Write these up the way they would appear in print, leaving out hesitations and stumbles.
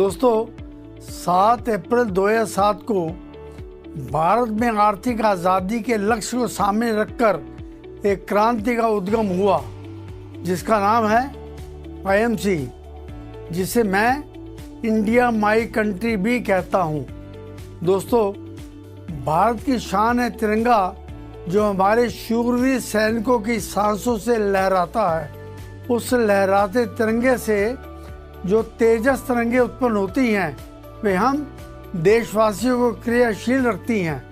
दोस्तों 7 अप्रैल 2007 को भारत में आर्थिक आज़ादी के लक्ष्य को सामने रखकर एक क्रांति का उद्गम हुआ जिसका नाम है आईएमसी, जिसे मैं इंडिया माई कंट्री भी कहता हूँ। दोस्तों, भारत की शान है तिरंगा, जो हमारे शूरवीर सैनिकों की सांसों से लहराता है। उस लहराते तिरंगे से जो तेजस तरंगे उत्पन्न होती हैं, वे हम देशवासियों को क्रियाशील रखती हैं।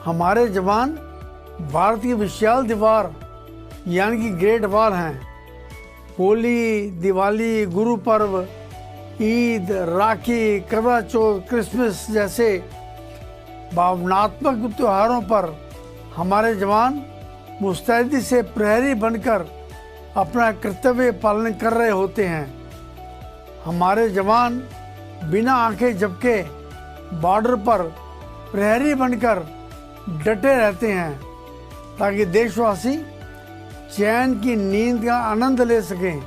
हमारे जवान भारत की विशाल दीवार यानी कि ग्रेट वॉल हैं। होली, दिवाली, गुरु पर्व, ईद, राखी, करवा चौथ, क्रिसमस जैसे भावनात्मक त्योहारों पर हमारे जवान मुस्तैदी से प्रहरी बनकर अपना कर्तव्य पालन कर रहे होते हैं। हमारे जवान बिना आंखें झपके बॉर्डर पर प्रहरी बनकर डटे रहते हैं ताकि देशवासी चैन की नींद का आनंद ले सकें।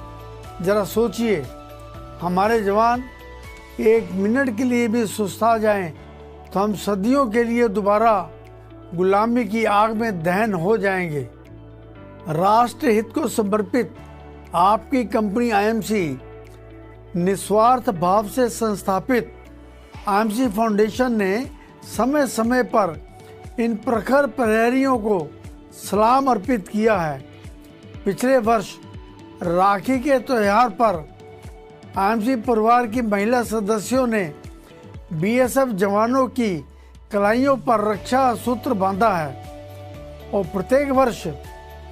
जरा सोचिए, हमारे जवान एक मिनट के लिए भी सुस्ता जाएं तो हम सदियों के लिए दोबारा गुलामी की आग में दहन हो जाएंगे। राष्ट्र हित को समर्पित आपकी कंपनी आईएमसी, निस्वार्थ भाव से संस्थापित आईएमसी फाउंडेशन ने समय समय पर इन प्रखर प्रहरियों को सलाम अर्पित किया है। पिछले वर्ष राखी के त्योहार पर आईएमसी परिवार की महिला सदस्यों ने बीएसएफ जवानों की कलाइयों पर रक्षा सूत्र बांधा है और प्रत्येक वर्ष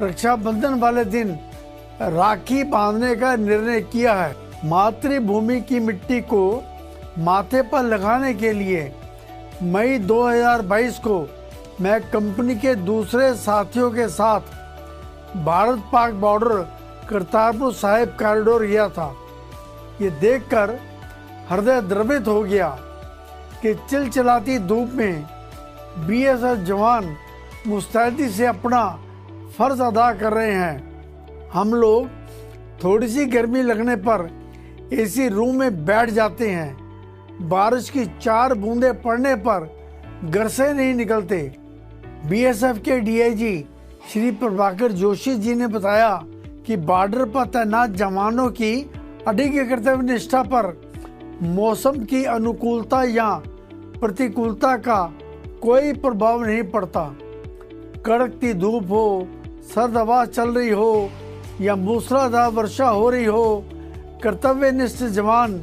रक्षाबंधन वाले दिन राखी बांधने का निर्णय किया है। मातृभूमि की मिट्टी को माथे पर लगाने के लिए मई 2022 को मैं कंपनी के दूसरे साथियों के साथ भारत पाक बॉर्डर करतारपुर साहिब कॉरिडोर गया था। ये देखकर हृदय द्रवित हो गया कि चिलचिलाती धूप में बीएसएफ जवान मुस्तैदी से अपना फर्ज अदा कर रहे हैं। हम लोग थोड़ी सी गर्मी लगने पर एसी रूम में बैठ जाते हैं। बारिश की 4 बूंदें पड़ने पर घर से नहीं निकलते। बीएसएफ के डीआईजी श्री प्रभाकर जोशी जी ने बताया कि बॉर्डर पर तैनात जवानों की अडिग कर्तव्य निष्ठा पर मौसम की अनुकूलता या प्रतिकूलता का कोई प्रभाव नहीं पड़ता। कड़कती धूप हो, सर्द हवा चल रही हो या मूसलाधार वर्षा हो रही हो, कर्तव्यनिष्ठ जवान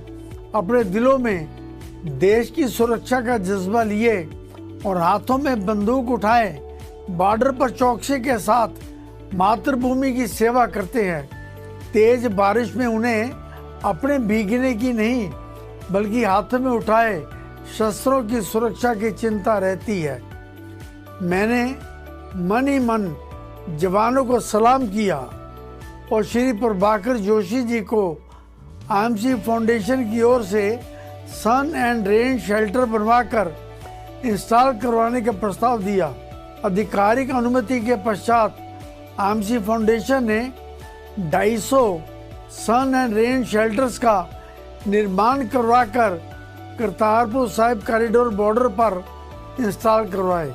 अपने दिलों में देश की सुरक्षा का जज्बा लिए और हाथों में बंदूक उठाए बॉर्डर पर चौकसी के साथ मातृभूमि की सेवा करते हैं। तेज बारिश में उन्हें अपने भीगने की नहीं बल्कि हाथों में उठाए शस्त्रों की सुरक्षा की चिंता रहती है। मैंने मन ही मन जवानों को सलाम किया और श्री प्रभाकर जोशी जी को आईएमसी फाउंडेशन की ओर से सन एंड रेन शेल्टर बनवाकर इंस्टॉल करवाने का प्रस्ताव दिया। आधिकारिक अनुमति के पश्चात आईएमसी फाउंडेशन ने 250 सन एंड रेन शेल्टर्स का निर्माण करवाकर करतारपुर साहिब कॉरिडोर बॉर्डर पर इंस्टॉल करवाए।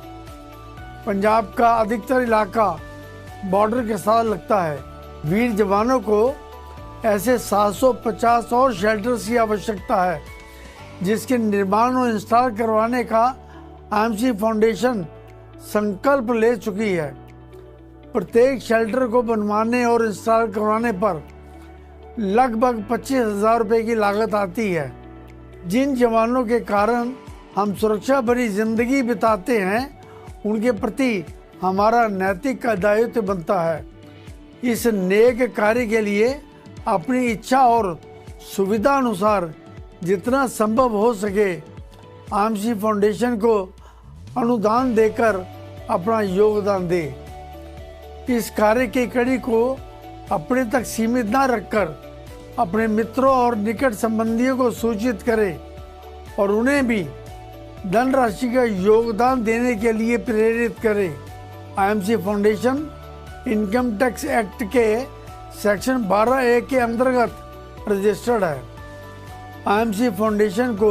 पंजाब का अधिकतर इलाका बॉर्डर के साथ लगता है। वीर जवानों को ऐसे 750 और शेल्टर्स की आवश्यकता है, जिसके निर्माण और इंस्टॉल करवाने का आईएमसी फाउंडेशन संकल्प ले चुकी है। प्रत्येक शेल्टर को बनवाने और इंस्टॉल करवाने पर लगभग 25,000 रुपये की लागत आती है। जिन जवानों के कारण हम सुरक्षा भरी जिंदगी बिताते हैं, उनके प्रति हमारा नैतिक दायित्व बनता है। इस नेक कार्य के लिए अपनी इच्छा और सुविधा अनुसार जितना संभव हो सके आईएमसी फाउंडेशन को अनुदान देकर अपना योगदान दे। इस कार्य की कड़ी को अपने तक सीमित न रखकर अपने मित्रों और निकट संबंधियों को सूचित करें और उन्हें भी धनराशि का योगदान देने के लिए प्रेरित करें। IMC foundation income tax act के सेक्शन 12A के अंतर्गत रजिस्टर्ड है आईएमसी फाउंडेशन को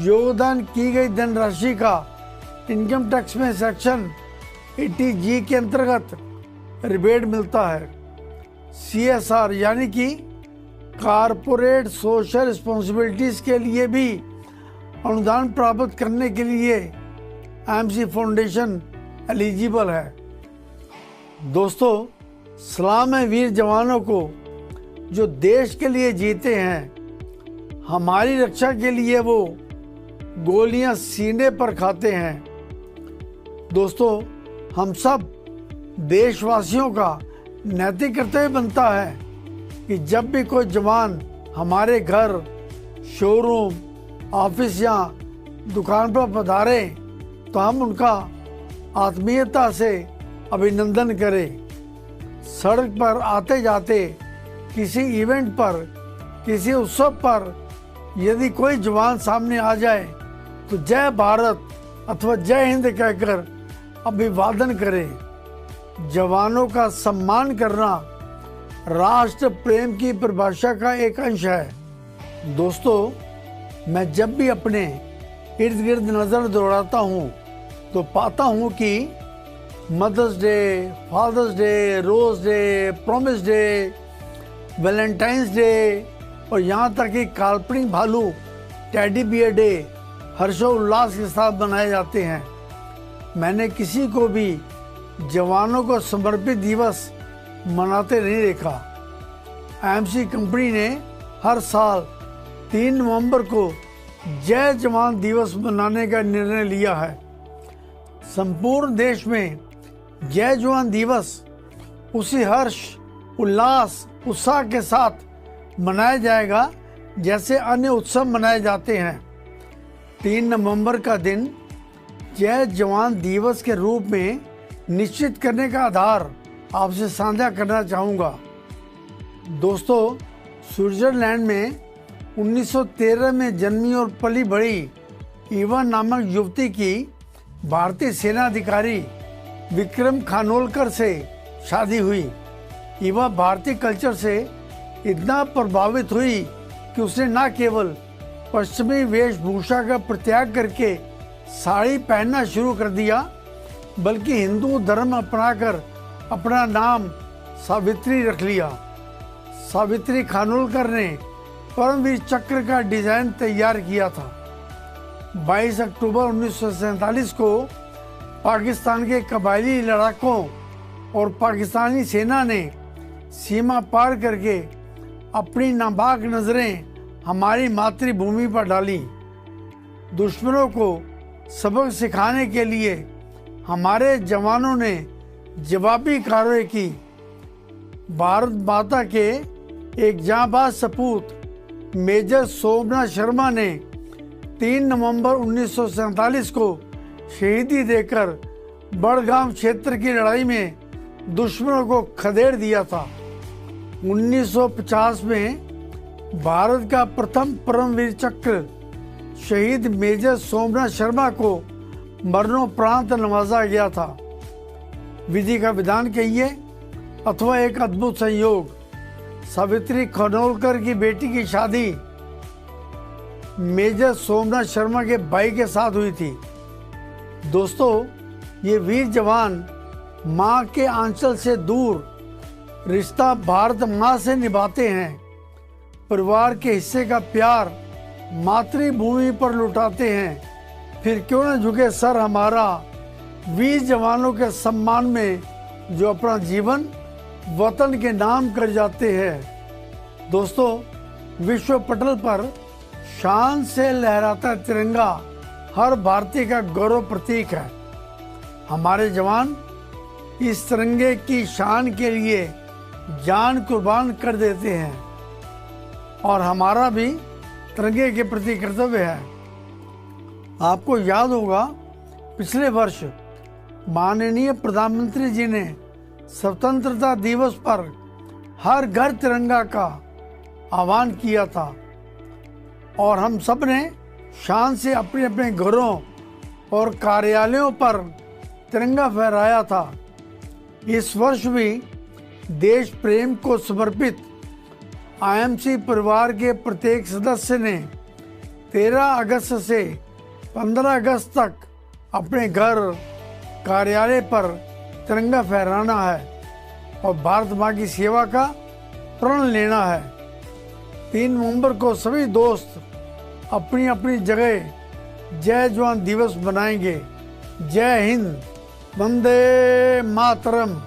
योगदान की गई धनराशि का इनकम टैक्स में सेक्शन 80G के अंतर्गत रिबेट मिलता है। CSR यानी कि कारपोरेट सोशल रिस्पॉन्सिबिलिटीज के लिए भी अनुदान प्राप्त करने के लिए आईएमसी फाउंडेशन एलिजिबल है। दोस्तों, सलाम है वीर जवानों को जो देश के लिए जीते हैं। हमारी रक्षा के लिए वो गोलियां सीने पर खाते हैं। दोस्तों, हम सब देशवासियों का नैतिक कर्तव्य बनता है कि जब भी कोई जवान हमारे घर, शोरूम, ऑफिस या दुकान पर पधारे तो हम उनका आत्मीयता से अभिनंदन करें। सड़क पर आते जाते, किसी इवेंट पर, किसी उत्सव पर यदि कोई जवान सामने आ जाए तो जय भारत अथवा जय हिंद कहकर अभिवादन करें। जवानों का सम्मान करना राष्ट्र प्रेम की परिभाषा का एक अंश है। दोस्तों, मैं जब भी अपने इर्द गिर्द नज़र दौड़ाता हूँ तो पाता हूँ कि mother's day, father's day, rose day, promise day, valentine's day और यहाँ तक कि काल्पनिक भालू टेडी बियर डे हर्षोल्लास के साथ मनाए जाते हैं। मैंने किसी को भी जवानों को समर्पित दिवस मनाते नहीं देखा। आईएमसी कंपनी ने हर साल 3 नवंबर को जय जवान दिवस मनाने का निर्णय लिया है। संपूर्ण देश में जय जवान दिवस उसी हर्ष, उल्लास, उत्साह के साथ मनाया जाएगा जैसे अन्य उत्सव मनाए जाते हैं। 3 नवंबर का दिन जय जवान दिवस के रूप में निश्चित करने का आधार आपसे साझा करना चाहूँगा। दोस्तों, स्विट्जरलैंड में 1913 में जन्मी और पली बड़ी ईवा नामक युवती की भारतीय सेना अधिकारी विक्रम खानोलकर से शादी हुई। ईवा भारतीय कल्चर से इतना प्रभावित हुई कि उसने न केवल पश्चिमी वेशभूषा का परित्याग करके साड़ी पहनना शुरू कर दिया बल्कि हिंदू धर्म अपनाकर अपना नाम सावित्री रख लिया। सावित्री खानोलकर ने परमवीर चक्र का डिजाइन तैयार किया था। 22 अक्टूबर 1947 को पाकिस्तान के कबायली लड़ाकों और पाकिस्तानी सेना ने सीमा पार करके अपनी नापाक नजरें हमारी मातृभूमि पर डाली। दुश्मनों को सबक सिखाने के लिए हमारे जवानों ने जवाबी कार्रवाई की। भारत माता के एक जांबाज सपूत मेजर सोमनाथ शर्मा ने 3 नवंबर 1947 को शहीदी देकर बड़गाम क्षेत्र की लड़ाई में दुश्मनों को खदेड़ दिया था। 1950 में भारत का प्रथम परमवीर चक्र शहीद मेजर सोमनाथ शर्मा को मरणोपरांत नवाजा गया था। विधि का विधान कहिए अथवा एक अद्भुत संयोग, सावित्री खानोलकर की बेटी की शादी मेजर सोमनाथ शर्मा के भाई के साथ हुई थी। दोस्तों, ये वीर जवान माँ के आंचल से दूर रिश्ता भारत माँ से निभाते हैं। परिवार के हिस्से का प्यार मातृभूमि पर लुटाते हैं। फिर क्यों न झुके सर हमारा वीर जवानों के सम्मान में जो अपना जीवन वतन के नाम कर जाते हैं। दोस्तों, विश्व पटल पर शान से लहराता तिरंगा हर भारतीय का गौरव प्रतीक है। हमारे जवान इस तिरंगे की शान के लिए जान कुर्बान कर देते हैं और हमारा भी तिरंगे के प्रति कर्तव्य है। आपको याद होगा, पिछले वर्ष माननीय प्रधानमंत्री जी ने स्वतंत्रता दिवस पर हर घर तिरंगा का आह्वान किया था और हम सब ने शान से अपने अपने घरों और कार्यालयों पर तिरंगा फहराया था। इस वर्ष भी देश प्रेम को समर्पित आईएमसी परिवार के प्रत्येक सदस्य ने 13 अगस्त से 15 अगस्त तक अपने घर कार्यालय पर तिरंगा फहराना है और भारत माँ की सेवा का प्रण लेना है। 3 नवंबर को सभी दोस्त अपनी अपनी जगह जय जवान दिवस मनाएंगे। जय हिंद, वंदे मातरम।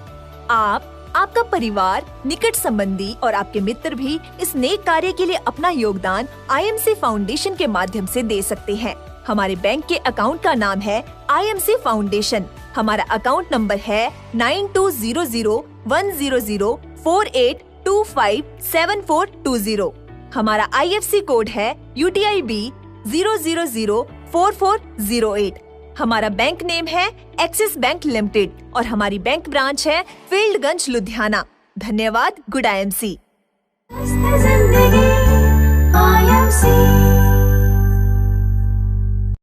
आप, आपका परिवार, निकट संबंधी और आपके मित्र भी इस नेक कार्य के लिए अपना योगदान आईएमसी फाउंडेशन के माध्यम से दे सकते हैं। हमारे बैंक के अकाउंट का नाम है आईएमसी फाउंडेशन। हमारा अकाउंट नंबर है 92001004825742 हमारा IFSC कोड है UTIB 0004408। हमारा बैंक नेम है एक्सिस बैंक लिमिटेड और हमारी बैंक ब्रांच है फील्डगंज, लुधियाना। धन्यवाद। Good IMC।